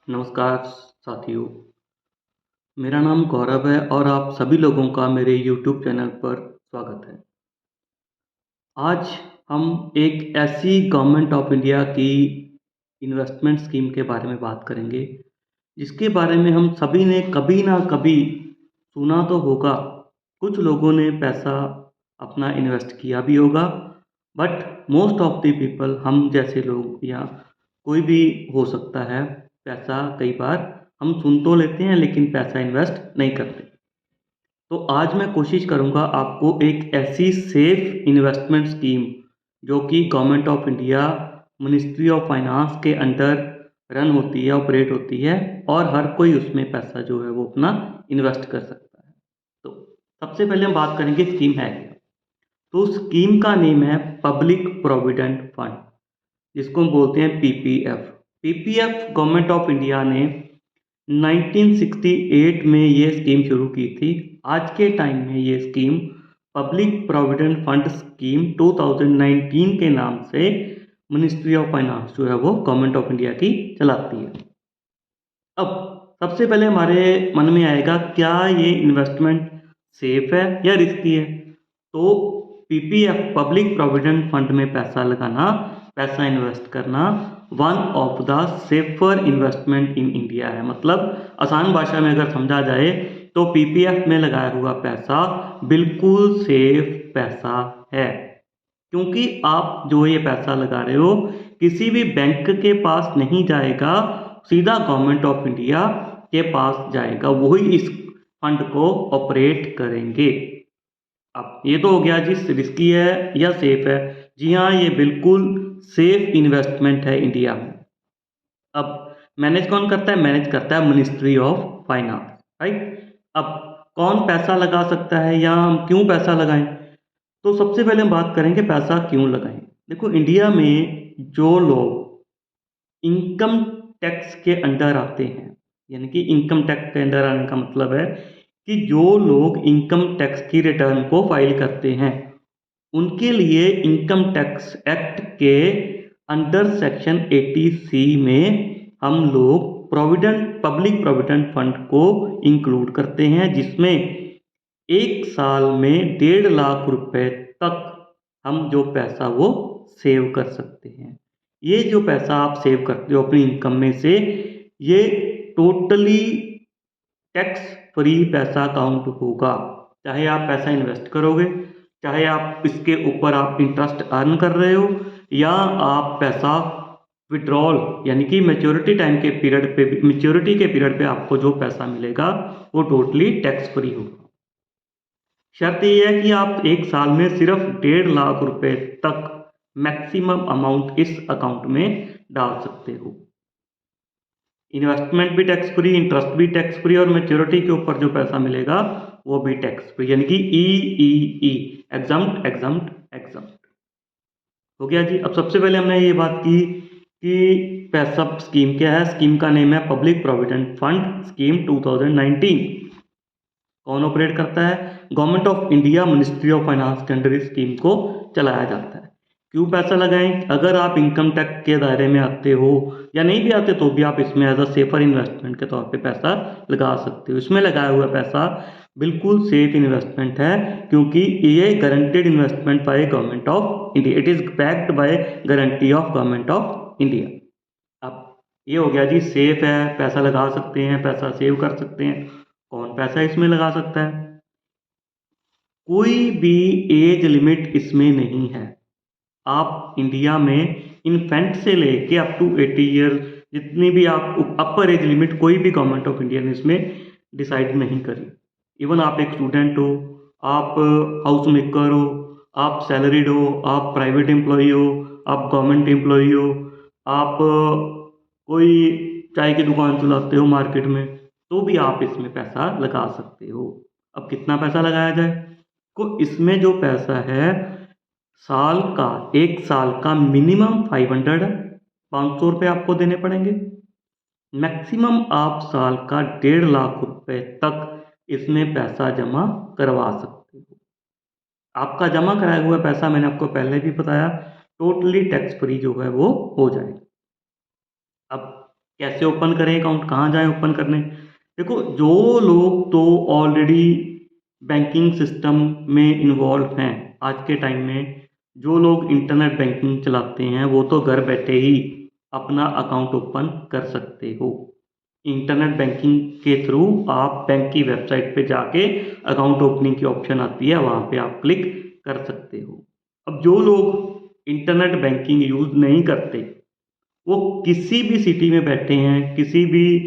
नमस्कार साथियों, मेरा नाम गौरव है और आप सभी लोगों का मेरे यूट्यूब चैनल पर स्वागत है। आज हम एक ऐसी गवर्नमेंट ऑफ इंडिया की इन्वेस्टमेंट स्कीम के बारे में बात करेंगे, जिसके बारे में हम सभी ने कभी ना कभी सुना तो होगा। कुछ लोगों ने पैसा अपना इन्वेस्ट किया भी होगा, but most of the people, हम जैसे लोग या कोई भी हो सकता है, पैसा कई बार हम सुन तो लेते हैं लेकिन पैसा इन्वेस्ट नहीं करते। तो आज मैं कोशिश करूंगा आपको एक ऐसी सेफ इन्वेस्टमेंट स्कीम जो कि government of India ministry of finance के अंडर रन होती है, ऑपरेट होती है और हर कोई उसमें पैसा जो है वो अपना इन्वेस्ट कर सकता है। तो सबसे पहले हम बात करेंगे स्कीम है क्या। तो स्कीम का नेम है पब्लिक प्रोविडेंट फंड, जिसको हम बोलते हैं PPF. PPF government of India ने 1968 में ये स्कीम शुरू की थी। आज के टाइम में ये scheme public provident fund scheme 2019 के नाम से मिनिस्ट्री ऑफ फाइनेंस जो है वो गवर्नमेंट ऑफ इंडिया की चलाती है। अब सबसे पहले हमारे मन में आएगा, क्या ये इन्वेस्टमेंट सेफ है या रिस्की है। तो पीपीएफ पब्लिक प्रोविडेंट फंड में पैसा लगाना, पैसा इन्वेस्ट करना one of the safer investment in India है। मतलब आसान भाषा में अगर समझा जाए तो पीपीएफ में लगाया हुआ पैसा बिल्कुल सेफ पैसा है, क्योंकि आप जो ये पैसा लगा रहे हो किसी भी बैंक के पास नहीं जाएगा, सीधा गवर्नमेंट ऑफ इंडिया के पास जाएगा, वही इस फंड को ऑपरेट करेंगे। अब ये तो हो गया जी रिस्की है या सेफ है। जी हाँ, ये बिल्कुल सेफ इन्वेस्टमेंट है इंडिया में। अब मैनेज कौन करता है? मैनेज करता है मिनिस्ट्री ऑफ फाइनेंस, राइट। अब कौन पैसा लगा सकता है या हम क्यों पैसा लगाएं? तो सबसे पहले हम बात करेंगे पैसा क्यों लगाएं। देखो, इंडिया में जो लोग इनकम टैक्स के अंडर आते हैं, यानी कि इनकम टैक्स के अंडर आने का मतलब है कि जो लोग इनकम टैक्स की रिटर्न को फाइल करते हैं, उनके लिए इनकम टैक्स एक्ट के अंडर सेक्शन 80C में हम लोग पब्लिक प्रोविडेंट फंड को इंक्लूड करते हैं, जिसमें एक साल में 1.5 लाख रुपए तक हम जो पैसा वो सेव कर सकते हैं। ये जो पैसा आप सेव करते हो अपनी इनकम में से, ये टोटली टैक्स फ्री पैसा काउंट होगा। चाहे आप पैसा इन्वेस्ट करोगे, चाहे आप इसके ऊपर आप इंटरेस्ट अर्न कर रहे हो, या आप पैसा विड्रॉल यानी कि मैच्योरिटी के पीरियड पे आपको जो पैसा मिलेगा वो टोटली टैक्स फ्री होगा। शर्त यह है कि आप एक साल में सिर्फ 1.5 लाख रुपए तक मैक्सिमम अमाउंट इस अकाउंट में डाल सकते हो। इन्वेस्टमेंट भी टैक्स फ्री, इंटरेस्ट भी टैक्स फ्री और मैच्योरिटी के ऊपर जो पैसा मिलेगा वो भी टैक्स फ्री, यानी कि ई एग्जम्प्ट एग्जम्प्ट एग्जम्प्ट हो गया जी। अब सबसे पहले हमने ये बात की कि पैसा स्कीम क्या है। स्कीम का नेम है पब्लिक प्रोविडेंट फंड स्कीम 2019। कौन ऑपरेट करता है? Government of India ministry of finance के अंडर इस स्कीम को चलाया जाता है। क्यों पैसा लगाएं? अगर आप इनकम टैक्स के दायरे में आते हो या नहीं भी आते तो भी आप इसमें एज अ सेफर इन्वेस्टमेंट के तौर पे पैसा लगा सकते हो। इसमें लगाया हुआ पैसा बिल्कुल सेफ इन्वेस्टमेंट है, क्योंकि ये guaranteed investment by government of India, it is backed by guarantee of government of India. अब ये हो गया जी, सेफ है, पैसा लगा सकते हैं, पैसा सेव कर सकते हैं। कौन पैसा इसमें लगा सकता है? कोई भी एज लिमिट इसमें नहीं है। आप इंडिया में इन्फेंट से लेके अप टू 80 ईयर, जितनी भी आप अपर एज लिमिट कोई भी गवर्नमेंट ऑफ इंडिया ने इसमें डिसाइड नहीं करी। इवन आप एक स्टूडेंट हो, आप हाउस मेकर हो, आप सैलरीड हो, आप प्राइवेट एम्प्लॉई हो, आप गवर्नमेंट एम्प्लॉई हो, आप कोई चाय की दुकान चलाते हो मार्केट में, तो भी आप इसमें पैसा लगा सकते हो। अब कितना पैसा लगाया जाए? को इसमें जो पैसा है, साल का, एक साल का मिनिमम 500 है, 500 रुपये आपको देने पड़ेंगे। मैक्सिमम आप साल का 1.5 लाख रुपए तक इसमें पैसा जमा करवा सकते हो। आपका जमा कराया हुआ पैसा, मैंने आपको पहले भी बताया, टोटली टैक्स फ्री जो है वो हो जाएगा। अब कैसे ओपन करें अकाउंट, कहाँ जाएं ओपन करने। देखो, जो लोग तो ऑलरेडी बैंकिंग सिस्टम में इन्वॉल्व हैं आज के टाइम में, जो लोग इंटरनेट बैंकिंग चलाते हैं, वो तो घर बैठे ही अपना अकाउंट ओपन कर सकते हो। इंटरनेट बैंकिंग के थ्रू आप बैंक की वेबसाइट पे जाके अकाउंट ओपनिंग की ऑप्शन आती है, वहाँ पे आप क्लिक कर सकते हो। अब जो लोग इंटरनेट बैंकिंग यूज़ नहीं करते, वो किसी भी सिटी में बैठे हैं, किसी भी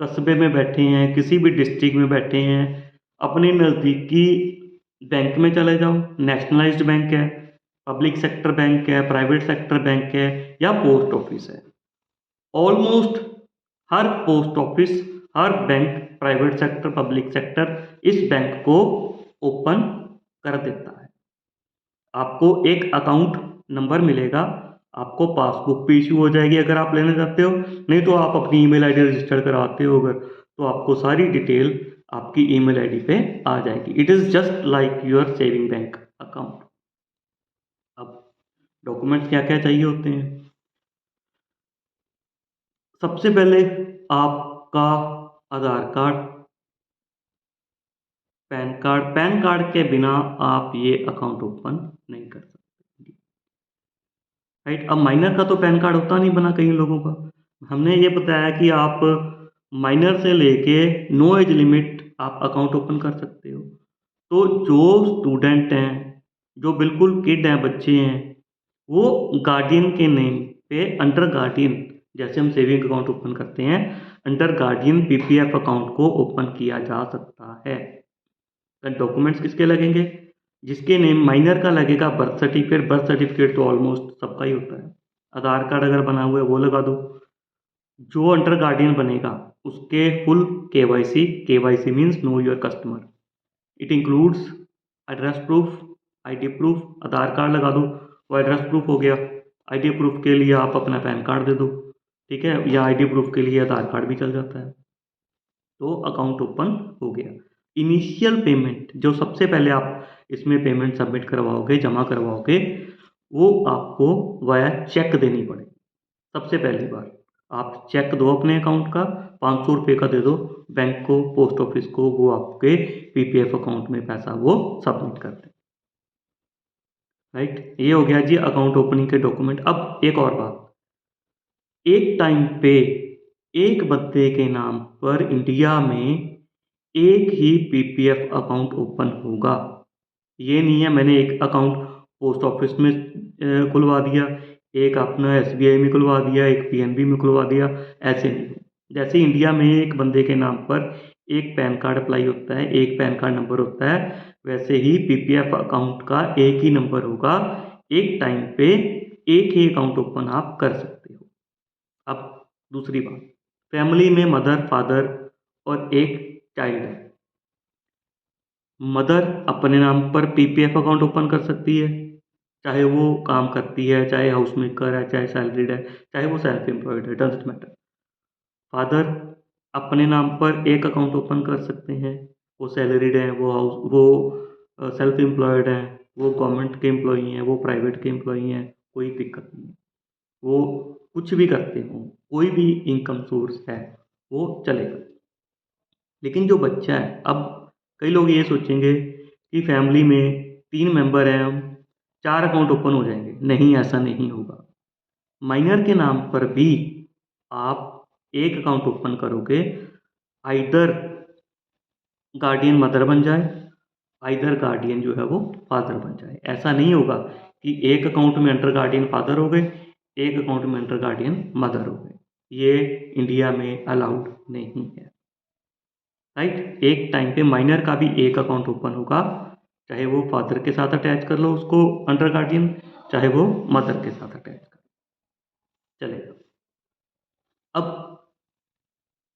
कस्बे में बैठे हैं, किसी भी डिस्ट्रिक्ट में बैठे हैं, अपने नज़दीकी बैंक में चले जाओ। नेशनलाइज्ड बैंक है, पब्लिक सेक्टर बैंक है, प्राइवेट सेक्टर बैंक है, या पोस्ट ऑफिस है। ऑलमोस्ट हर पोस्ट ऑफिस, हर bank, private sector, public sector इस बैंक को ओपन कर देता है। आपको एक अकाउंट नंबर मिलेगा, आपको पासबुक भी इशू हो जाएगी अगर आप लेना चाहते हो, नहीं तो आप अपनी ईमेल आईडी रजिस्टर कराते हो अगर, तो आपको सारी डिटेल आपकी ईमेल आईडी पे आ जाएगी। It is just like your saving bank account. अब डॉक्यूमेंट्स क्या क्या चाहिए होते हैं। सबसे पहले आपका आधार कार्ड, पैन कार्ड के बिना आप ये अकाउंट ओपन नहीं कर सकते, राइट। अब माइनर का तो पैन कार्ड होता नहीं बना कई लोगों का। हमने ये बताया कि आप माइनर से लेके नो एज लिमिट आप अकाउंट ओपन कर सकते हो। तो जो स्टूडेंट हैं, जो बिल्कुल किड हैं, बच्चे हैं, वो गार्डियन के नेम पे अंडर गार्डियन, जैसे हम सेविंग अकाउंट ओपन करते हैं, अंडर गार्डियन पीपीएफ अकाउंट को ओपन किया जा सकता है। डॉक्यूमेंट्स किसके लगेंगे? जिसके नेम माइनर का लगेगा बर्थ सर्टिफिकेट तो ऑलमोस्ट सबका ही होता है। आधार कार्ड अगर बना हुआ है वो लगा दो। जो अंडर गार्डियन बनेगा उसके full KYC, KYC means know your customer. It includes address proof, ID proof. Aadhaar card लगा दो, वो एड्रेस प्रूफ हो गया। आईडी प्रूफ के लिए आप अपना पैन कार्ड दे दो, ठीक है, या आईडी प्रूफ के लिए आधार कार्ड भी चल जाता है। तो अकाउंट ओपन हो गया। इनिशियल पेमेंट, जो सबसे पहले आप इसमें पेमेंट सबमिट करवाओगे, जमा करवाओगे, वो आपको वाया चेक देनी पड़ेगी। सबसे पहली बार आप चेक दो अपने अकाउंट का, 500 रुपये का दे दो बैंक को, पोस्ट ऑफिस को, वो आपके पीपीएफ अकाउंट में पैसा वो सबमिट कर दें, राइट। ये हो गया जी अकाउंट ओपनिंग के डॉक्यूमेंट। अब एक और बात, एक टाइम पे एक बंदे के नाम पर इंडिया में एक ही पीपीएफ अकाउंट ओपन होगा। ये नहीं है मैंने एक अकाउंट पोस्ट ऑफिस में खुलवा दिया, एक अपना एसबीआई में खुलवा दिया, एक पीएनबी में खुलवा दिया, ऐसे नहीं। जैसे इंडिया में एक बंदे के नाम पर एक पैन कार्ड अप्लाई होता है, एक पैन कार्ड नंबर होता है, वैसे ही पीपीएफ अकाउंट का एक ही नंबर होगा। एक टाइम पे एक ही अकाउंट ओपन आप कर सकते हो। अब दूसरी बात, फैमिली में मदर, फादर और एक चाइल्ड है। मदर अपने नाम पर पीपीएफ अकाउंट ओपन कर सकती है, चाहे वो काम करती है, चाहे हाउस मेकर है, चाहे सैलरीड है, चाहे वो सेल्फ एम्प्लॉयड है, डजंट मैटर। फादर अपने नाम पर एक अकाउंट ओपन कर सकते हैं, वो सैलरीड हैं, वो सेल्फ एम्प्लॉयड हैं, वो गवर्नमेंट के एम्प्लॉई हैं, वो प्राइवेट के एम्प्लॉई हैं, कोई दिक्कत नहीं है। वो कुछ भी करते हो, कोई भी इनकम सोर्स है वो चलेगा। लेकिन जो बच्चा है, अब कई लोग ये सोचेंगे कि फैमिली में 3 मेंबर हैं, हम 4 अकाउंट ओपन हो जाएंगे। नहीं, ऐसा नहीं होगा। माइनर के नाम पर भी आप एक अकाउंट ओपन करोगे, आइदर गार्डियन मदर बन जाए, आइदर गार्डियन जो है वो फादर बन जाए। ऐसा नहीं होगा कि एक अकाउंट में अंडर गार्डियन फादर हो गए, एक अकाउंट में अंडर गार्डियन मदर हो गए। ये इंडिया में अलाउड नहीं है, राइट। एक टाइम पे माइनर का भी एक अकाउंट ओपन होगा, चाहे वो फादर के साथ अटैच कर लो उसको अंडर गार्डियन, चाहे वो मदर के साथ अटैच कर चलेगा। अब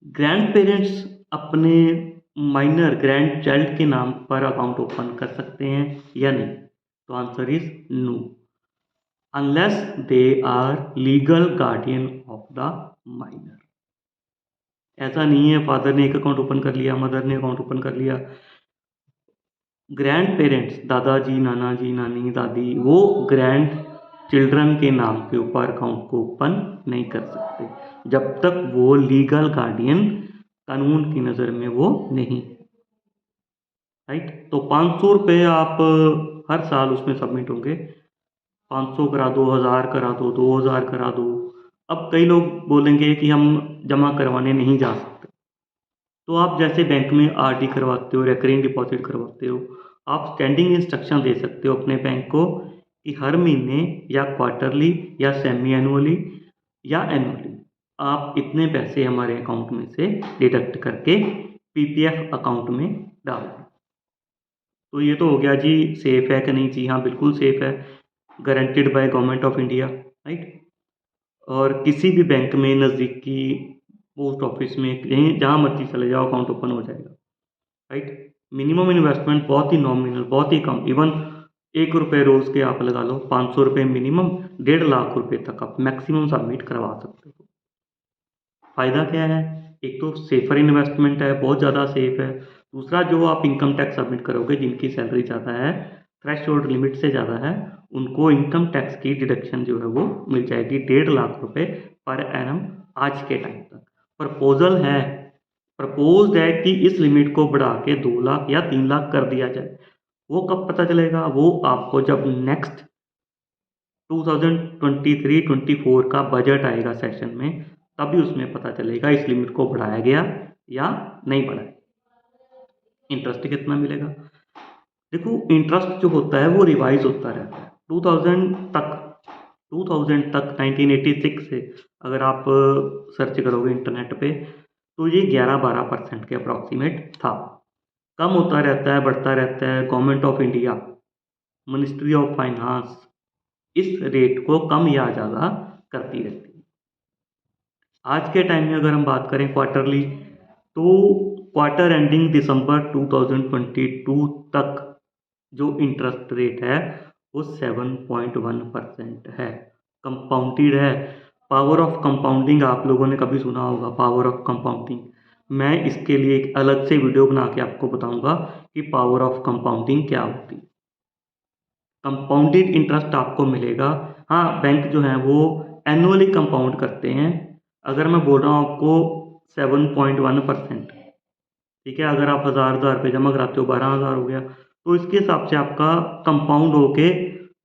ग्रैंड पेरेंट्स अपने माइनर ग्रैंड चाइल्ड के नाम पर अकाउंट ओपन कर सकते हैं या नहीं? तो answer is no, unless they are legal guardian of the minor. ऐसा नहीं है फादर ने एक अकाउंट ओपन कर लिया, मदर ने अकाउंट ओपन कर लिया। ग्रैंड पेरेंट्स, दादाजी, नाना जी, नानी, दादी, वो ग्रैंड चिल्ड्रन के नाम के ऊपर अकाउंट को ओपन नहीं कर सकते जब तक वो लीगल गार्डियन कानून की नज़र में वो नहीं, राइट। तो 500 रुपये आप हर साल उसमें सबमिट होंगे। 500 करा दो, 1000 करा दो, 2000 करा दो। अब कई लोग बोलेंगे कि हम जमा करवाने नहीं जा सकते, तो आप जैसे बैंक में आरडी करवाते हो, रेकरिंग डिपॉजिट करवाते हो, आप स्टैंडिंग इंस्ट्रक्शन दे सकते हो अपने बैंक को कि हर महीने या क्वार्टरली या सेमी एनुअली या एनुअली आप इतने पैसे हमारे अकाउंट में से डिडक्ट करके पीपीएफ अकाउंट में डाल दें। तो ये तो हो गया जी, सेफ़ है कि नहीं? जी हाँ, बिल्कुल सेफ़ है, guaranteed by government of India, right. और किसी भी बैंक में, नज़दीकी पोस्ट ऑफिस में, कहीं जहाँ मर्जी चले जाओ अकाउंट ओपन हो जाएगा, राइट। मिनिमम इन्वेस्टमेंट बहुत ही नॉमिनल, बहुत ही कम, इवन 1 रुपये रोज़ के आप लगा लो, 500 रुपये मिनिमम, 1.5 लाख रुपये तक आप मैक्सिमम सबमिट करवा सकते हो। फ़ायदा क्या है? एक तो सेफ़र इन्वेस्टमेंट है, बहुत ज़्यादा सेफ़ है। दूसरा, जो आप इनकम टैक्स सबमिट करोगे, जिनकी सैलरी ज़्यादा है, थ्रेशोल्ड लिमिट से ज़्यादा है, उनको इनकम टैक्स की डिडक्शन जो है वो मिल जाएगी 1.5 लाख रुपये पर एनम आज के टाइम तक। प्रपोज्ड है कि इस लिमिट को बढ़ा के 2 लाख या 3 लाख कर दिया जाए। वो कब पता चलेगा? वो आपको जब नेक्स्ट 2023-24 का बजट आएगा सेशन में, तभी उसमें पता चलेगा इस लिमिट को बढ़ाया गया या नहीं बढ़ाया। इंटरेस्ट कितना मिलेगा? देखो, इंटरेस्ट जो होता है वो रिवाइज होता रहता है 2000 तक 1986 से अगर आप सर्च करोगे इंटरनेट पे, तो ये 11-12% के अप्रॉक्सीमेट था। कम होता रहता है, बढ़ता रहता है। Government of India, ministry of finance इस रेट को कम या ज़्यादा करती रहती है। आज के टाइम में अगर हम बात करें क्वार्टरली, तो क्वार्टर एंडिंग दिसंबर 2022 तक जो इंटरेस्ट रेट है वो 7.1% है, कंपाउंडेड है। पावर ऑफ कंपाउंडिंग आप लोगों ने कभी सुना होगा, पावर ऑफ कंपाउंडिंग। मैं इसके लिए एक अलग से वीडियो बना के आपको बताऊंगा कि पावर ऑफ कंपाउंडिंग क्या होती है। कंपाउंडेड इंटरेस्ट आपको मिलेगा। हाँ, बैंक जो है वो एनुअली कंपाउंड करते हैं। अगर मैं बोल रहा हूँ आपको 7.1%, ठीक है, अगर आप 1000 रुपये जमा कराते हो, 12,000 हो गया, तो इसके हिसाब से आपका कंपाउंड होके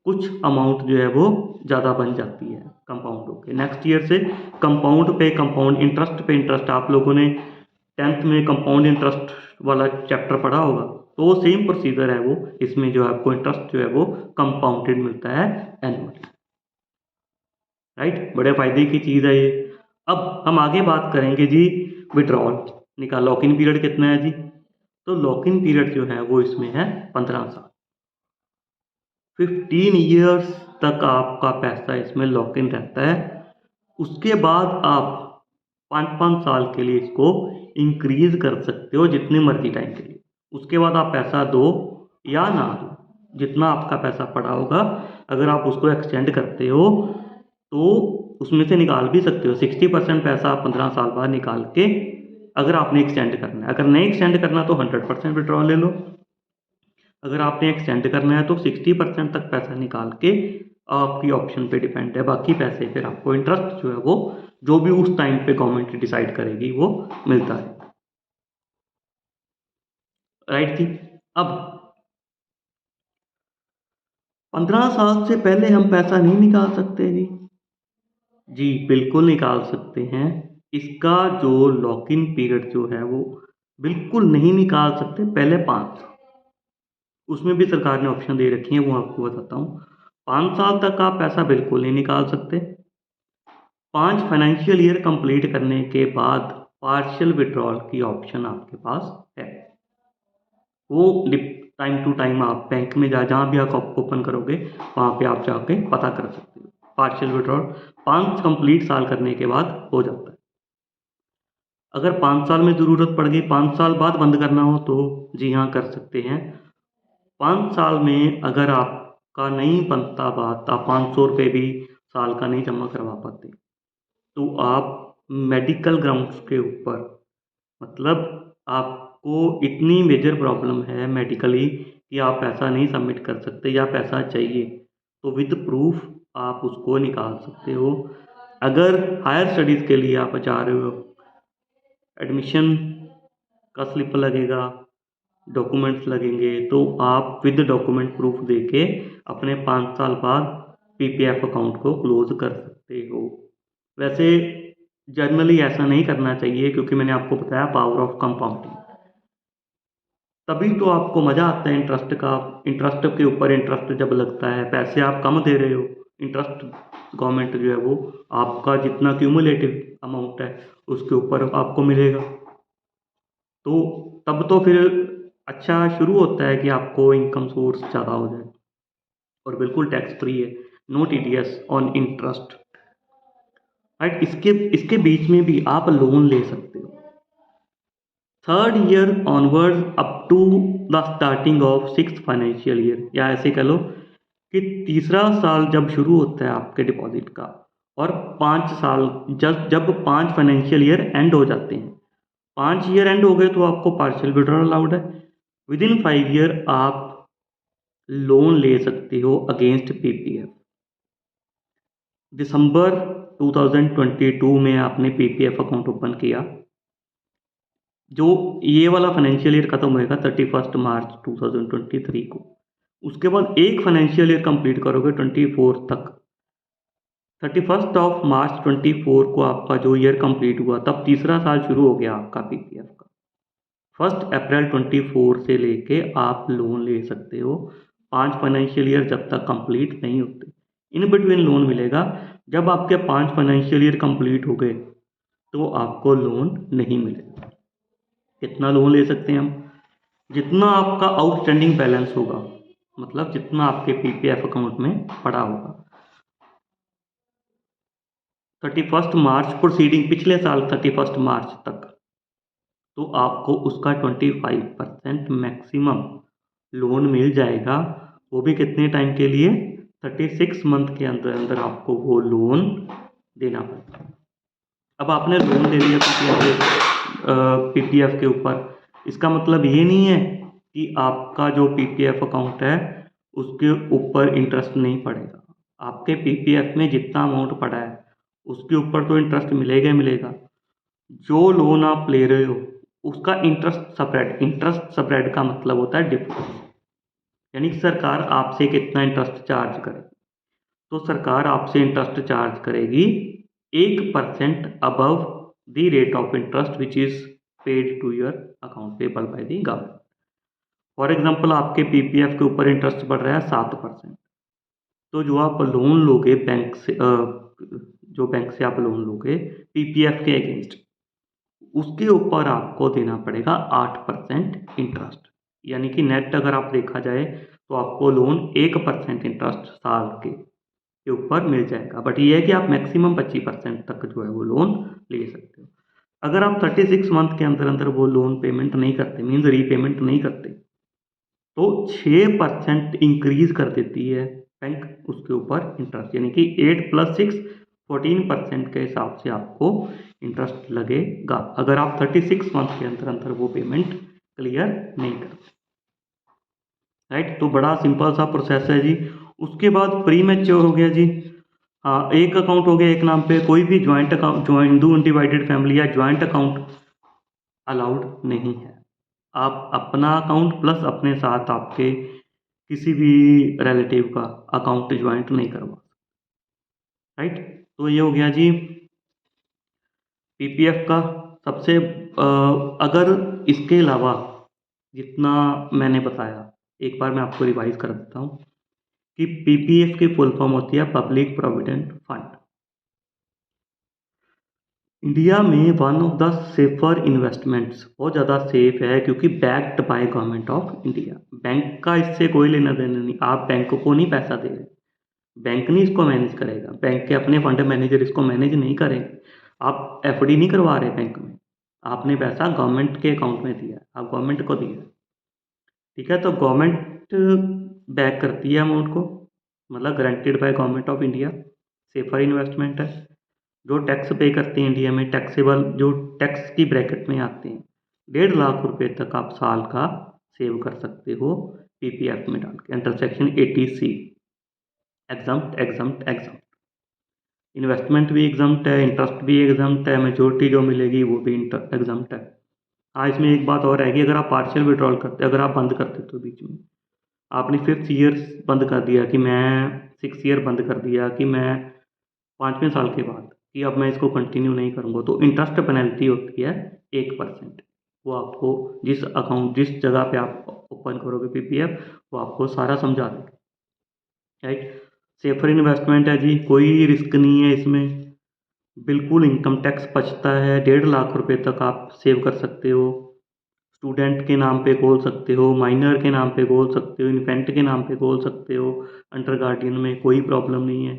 कुछ अमाउंट जो है वो ज़्यादा बन जाती है कंपाउंड होके। नेक्स्ट ईयर से कंपाउंड पे कंपाउंड, इंटरेस्ट पे इंटरेस्ट, आप लोगों ने 10th में कंपाउंड इंटरेस्ट वाला चैप्टर पढ़ा होगा, तो वो सेम प्रोसीजर है वो। इसमें जो आपको इंटरेस्ट जो है वो कंपाउंडेड मिलता है एनुअली, राइट। बड़े फायदे की चीज़ है ये। अब हम आगे बात करेंगे जी, विड्रॉल निकाल, लॉक इन पीरियड कितना है जी? तो लॉक इन पीरियड जो है वो इसमें है 15 साल। 15 ईयर्स तक आपका पैसा इसमें लॉक इन रहता है। उसके बाद आप 5-5 साल के लिए इसको इंक्रीज कर सकते हो जितने मर्जी टाइम के लिए। उसके बाद आप पैसा दो या ना दो, जितना आपका पैसा पड़ा होगा, अगर आप उसको एक्सटेंड करते हो तो उसमें से निकाल भी सकते हो। 60% पैसा आप 15 साल बाद निकाल के, अगर आपने एक्सटेंड करना है। अगर नहीं एक्सटेंड करना तो 100% विड्रॉल ले लो। अगर आपने एक्सटेंड करना है तो 60% तक पैसा निकाल के आपकी ऑप्शन पे डिपेंड है। बाकी पैसे फिर आपको इंटरेस्ट जो है वो जो भी उस टाइम पे गवर्नमेंट डिसाइड करेगी वो मिलता है, राइट जी। अब 15 साल से पहले हम पैसा नहीं निकाल सकते जी? जी बिल्कुल निकाल सकते हैं। इसका जो लॉक इन पीरियड जो है वो बिल्कुल नहीं निकाल सकते पहले 5 साल। उसमें भी सरकार ने ऑप्शन दे रखी है, वो आपको बताता हूँ। 5 साल तक आप पैसा बिल्कुल नहीं निकाल सकते। 5 फाइनेंशियल ईयर कंप्लीट करने के बाद पार्शियल विड्रॉल की ऑप्शन आपके पास है। वो टाइम टू टाइम आप बैंक में जहाँ भी आप ओपन करोगे वहाँ पे आप जाके पता कर सकते हो। पार्शियल विड्रॉल 5 कंप्लीट साल करने के बाद हो जाता है। अगर 5 साल में ज़रूरत पड़ गई, 5 साल बाद बंद करना हो, तो जी हाँ, कर सकते हैं। 5 साल में अगर आपका नहीं बनता बात, आप 500 रुपये भी साल का नहीं जमा करवा पाते, तो आप मेडिकल ग्राउंड्स के ऊपर, मतलब आपको इतनी मेजर प्रॉब्लम है मेडिकली कि आप पैसा नहीं सबमिट कर सकते या पैसा चाहिए, तो विद प्रूफ आप उसको निकाल सकते हो। अगर हायर स्टडीज़ के लिए आप चाह रहे हो, एडमिशन का स्लिप लगेगा, डॉक्यूमेंट्स लगेंगे, तो आप विद डॉक्यूमेंट प्रूफ देके अपने 5 साल बाद पीपीएफ अकाउंट को क्लोज कर सकते हो। वैसे जनरली ऐसा नहीं करना चाहिए, क्योंकि मैंने आपको बताया पावर ऑफ कंपाउंडिंग। तभी तो आपको मज़ा आता है इंटरेस्ट का। इंटरेस्ट के ऊपर इंटरेस्ट जब लगता है, पैसे आप कम दे रहे हो, इंटरेस्ट गवर्नमेंट जो है वो आपका जितना क्यूमुलेटिव अमाउंट है उसके ऊपर आपको मिलेगा। तो तब तो फिर अच्छा शुरू होता है कि आपको इनकम सोर्स ज़्यादा हो जाए, और बिल्कुल टैक्स फ्री है, no TDS on interest. Right, इसके इसके बीच में भी आप लोन ले सकते हो। Third year onward up to the starting of six financial year, या ऐसे कह लो कि तीसरा साल जब शुरू होता है आपके डिपॉजिट का, और 5 साल जब जब 5 फाइनेंशियल ईयर एंड हो जाते हैं, 5 ईयर एंड हो गए तो आपको पार्शियल विड्रॉल अलाउड है। विद इन 5 ईयर आप लोन ले सकते हो अगेंस्ट पीपीएफ। दिसंबर 2022 में आपने पीपीएफ अकाउंट ओपन किया, जो ये वाला फाइनेंशियल ईयर खत्म होएगा 31 मार्च 2023 को। उसके बाद एक फाइनेंशियल ईयर कंप्लीट करोगे 24 तक। 31 मार्च 24 को आपका जो ईयर कंप्लीट हुआ, तब तीसरा साल शुरू हो गया आपका पीपीएफ का। 1 अप्रैल 24 से लेके आप लोन ले सकते हो, 5 फाइनेंशियल ईयर जब तक कंप्लीट नहीं होते। इन बिटवीन लोन मिलेगा। जब आपके 5 फाइनेंशियल ईयर कंप्लीट हो गए तो आपको लोन नहीं मिलेगा। कितना लोन ले सकते हैं हम? जितना आपका आउटस्टैंडिंग बैलेंस होगा, मतलब जितना आपके पीपीएफ अकाउंट में पड़ा होगा। 31 मार्च प्रोसीडिंग, पिछले साल 31 मार्च तक, तो आपको उसका 25% मैक्सिमम लोन मिल जाएगा। वो भी कितने टाइम के लिए? 36 मंथ के अंदर अंदर आपको वो लोन देना पड़ेगा। अब आपने लोन ले लिया पीपीएफ के ऊपर, इसका मतलब ये नहीं है कि आपका जो पीपीएफ अकाउंट है उसके ऊपर इंटरेस्ट नहीं पड़ेगा। आपके पीपीएफ में जितना अमाउंट पड़ा है उसके ऊपर तो इंटरेस्ट मिलेगा ही मिलेगा। जो लोन आप ले रहे हो उसका इंटरेस्ट स्प्रेड का मतलब होता है डिफरेंस, यानी कि सरकार आपसे कितना इंटरेस्ट चार्ज करे। तो सरकार आपसे इंटरेस्ट चार्ज करेगी 1% above the rate of interest which is paid to your account payable by the government. For example, आपके पीपीएफ के ऊपर इंटरेस्ट बढ़ रहा है 7%, तो जो आप लोन लोगे बैंक से, जो बैंक से आप लोन लोगे पीपीएफ के अगेंस्ट, उसके ऊपर आपको देना पड़ेगा 8% इंटरेस्ट। यानी कि नेट अगर आप देखा जाए तो आपको लोन 1% इंटरेस्ट साल के ऊपर मिल जाएगा। बट ये है कि आप मैक्सिमम 25% तक जो है वो लोन ले सकते हो। अगर आप 36 मंथ के अंदर अंदर वो लोन पेमेंट नहीं करते, मीन्स रीपेमेंट नहीं करते, तो 6% इंक्रीज कर देती है बैंक उसके ऊपर इंटरेस्ट, यानी कि 8 + 6 14% के हिसाब से आपको इंटरेस्ट लगेगा, अगर आप 36 मंथ के अंदर अंदर वो पेमेंट क्लियर नहीं करते। राइट, तो बड़ा सिंपल सा प्रोसेस है जी। उसके बाद प्री मैच्योर हो गया जी। हाँ, एक अकाउंट हो गया एक नाम पे, कोई भी joint account, joint undivided family या ज्वाइंट अकाउंट अलाउड नहीं है। आप अपना अकाउंट प्लस अपने साथ आपके किसी भी रिलेटिव का अकाउंट ज्वाइंट नहीं करवा। राइट, तो ये हो गया जी पीपीएफ का। सबसे अगर इसके अलावा जितना मैंने बताया, एक बार मैं आपको रिवाइज कर देता हूँ कि पीपीएफ की फुल फॉर्म होती है पब्लिक प्रोविडेंट फंड। इंडिया में one of the safer investments, बहुत ज़्यादा सेफ है क्योंकि backed by government of India. Bank का इससे कोई लेना देना नहीं, आप बैंक को नहीं पैसा दे रहे, बैंक नहीं इसको मैनेज करेगा, बैंक के अपने फंड मैनेजर इसको मैनेज नहीं करेंगे। आप एफडी नहीं करवा रहे बैंक में, आपने पैसा गवर्नमेंट के अकाउंट में दिया, आप गवर्नमेंट को दिया। ठीक है, तो गवर्नमेंट बैक करती है अमाउंट को, मतलब guaranteed by government of India, safer investment है। जो टैक्स पे करते हैं इंडिया में, टैक्सेबल जो टैक्स की ब्रैकेट में आते हैं, 1.5 लाख रुपए तक आप साल का सेव कर सकते हो पीपीएफ में डाल के, under section 80C। Exempt. Investment भी एग्जम्प्ट है, इंटरेस्ट भी एग्जम्प्ट है, मेजोरिटी जो मिलेगी वो भी एग्जम्प्ट है। हाँ, इसमें एक बात और है कि अगर आप पार्शियल विड्रॉल करते, अगर आप बंद करते तो बीच में आपने 5th ईयर बंद कर दिया कि मैं 6th ईयर बंद कर दिया कि मैं 5वें साल के बाद कि अब मैं इसको कंटिन्यू नहीं करूँगा, तो इंटरेस्ट पेनल्टी होती है 1%। वो आपको जिस जगह पे आप ओपन करोगे पीपीएफ, वो आपको सारा समझा देगा, राइट। सेफर इन्वेस्टमेंट है जी, कोई रिस्क नहीं है इसमें, बिल्कुल इनकम टैक्स बचता है, 1.5 लाख रुपए तक आप सेव कर सकते हो। स्टूडेंट के नाम पे खोल सकते हो, माइनर के नाम पे खोल सकते हो, इन्फेंट के नाम पे खोल सकते हो, अंडर गार्डियन में कोई प्रॉब्लम नहीं है,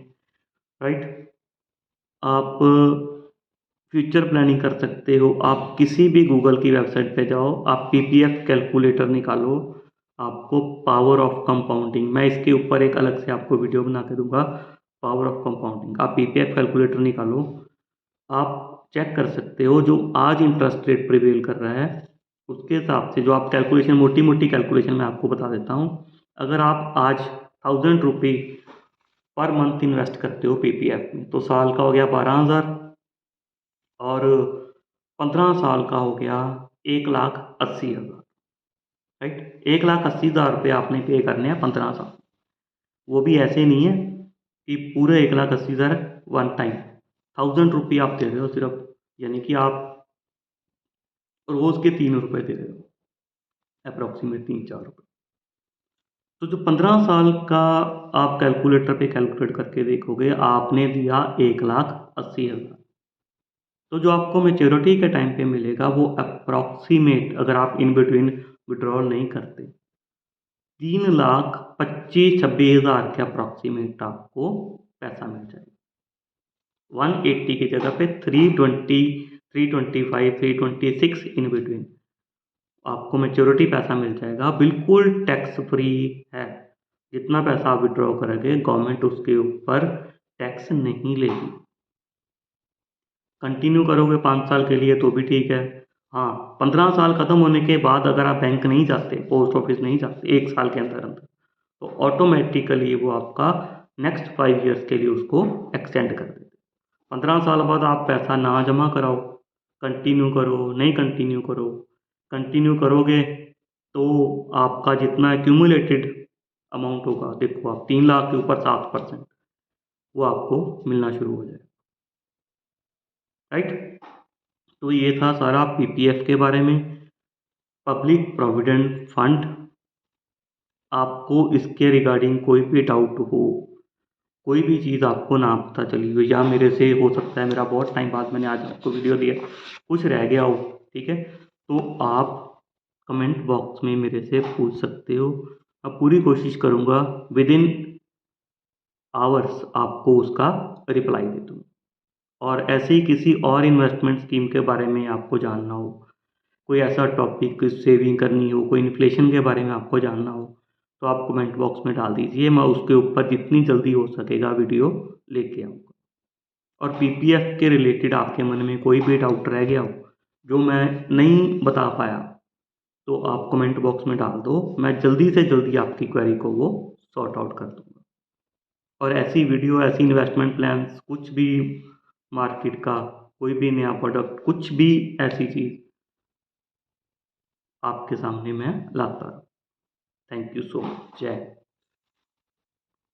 राइट। आप फ्यूचर प्लानिंग कर सकते हो, आप किसी भी गूगल की वेबसाइट पे जाओ, आप पीपीएफ कैलकुलेटर निकालो, आपको पावर ऑफ कंपाउंडिंग, मैं इसके ऊपर एक अलग से आपको वीडियो बना के दूंगा, पावर ऑफ कंपाउंडिंग। आप पीपीएफ कैलकुलेटर निकालो, आप चेक कर सकते हो जो आज इंटरेस्ट रेट प्रिवेल कर रहा है उसके हिसाब से, जो आप कैलकुलेशन, मोटी मोटी कैलकुलेशन मैं आपको बता देता हूँ। अगर आप आज 1000 रुपये पर मंथ इन्वेस्ट करते हो पीपीएफ में, तो साल का हो गया 12,000, और 15 साल का हो गया 1,80,000, राइट। 1,80,000 रुपये आपने पे करने हैं 15 साल। वो भी ऐसे नहीं है कि पूरे 1,80,000 वन टाइम, 1000 रुपये आप दे रहे हो सिर्फ, यानी कि आप रोज़ के 3 रुपये दे रहे हो, अप्रॉक्सीमेट 3-4 रुपये। तो जो 15 साल का आप कैलकुलेटर पे कैलकुलेट करके देखोगे, आपने दिया 1,80,000। तो जो आपको मैच्योरिटी के टाइम पे मिलेगा वो अप्रॉक्सीमेट, अगर आप इन बिटवीन विड्रॉल नहीं करते, 3,25,000-26,000 के अप्रॉक्सीमेट आपको पैसा मिल जाएगा। 180 की जगह पे 320, 325, 326 इन बिटवीन आपको मैच्योरिटी पैसा मिल जाएगा, बिल्कुल टैक्स फ्री है। जितना पैसा आप विड्रॉ करोगे, गवर्नमेंट उसके ऊपर टैक्स नहीं लेगी। कंटिन्यू करोगे 5 साल के लिए तो भी ठीक है। हाँ, 15 साल खत्म होने के बाद अगर आप बैंक नहीं जाते, पोस्ट ऑफिस नहीं जाते 1 साल के अंदर अंदर, तो ऑटोमेटिकली वो आपका नेक्स्ट 5 ईयर्स के लिए उसको एक्सटेंड कर देते। 15 साल बाद आप पैसा ना जमा कराओ, कंटिन्यू करो, नहीं कंटिन्यू करो, कंटिन्यू करोगे तो आपका जितना एक्यूमुलेटेड अमाउंट होगा, देखो आप 3 लाख के ऊपर 7%, वो आपको मिलना शुरू हो जाएगा, राइट। तो ये था सारा पीपीएफ के बारे में, पब्लिक प्रोविडेंट फंड। आपको इसके रिगार्डिंग कोई भी डाउट हो, कोई भी चीज़ आपको ना पता चली हो, या मेरे से हो सकता है मेरा बहुत टाइम बाद मैंने आज आपको वीडियो दिया, कुछ रह गया हो, ठीक है, तो आप कमेंट बॉक्स में मेरे से पूछ सकते हो। मैं पूरी कोशिश करूँगा विद इन आवर्स आपको उसका रिप्लाई दे दूँ। और ऐसे ही किसी और इन्वेस्टमेंट स्कीम के बारे में आपको जानना हो, कोई ऐसा टॉपिक सेविंग करनी हो, कोई इन्फ्लेशन के बारे में आपको जानना हो, तो आप कमेंट बॉक्स में डाल दीजिए, मैं उसके ऊपर जितनी जल्दी हो सकेगा वीडियो लेके आऊँगा। और पीपीएफ के रिलेटेड आपके मन में कोई भी डाउट रह गया हो जो मैं नहीं बता पाया, तो आप कमेंट बॉक्स में डाल दो, मैं जल्दी से जल्दी आपकी क्वेरी को वो सॉर्ट आउट कर दूँगा। और ऐसी वीडियो, ऐसी इन्वेस्टमेंट प्लान्स, कुछ भी मार्केट का कोई भी नया प्रोडक्ट, कुछ भी ऐसी चीज़ आपके सामने मैं लाता रहूँ। Thank you so much. जय हिंद।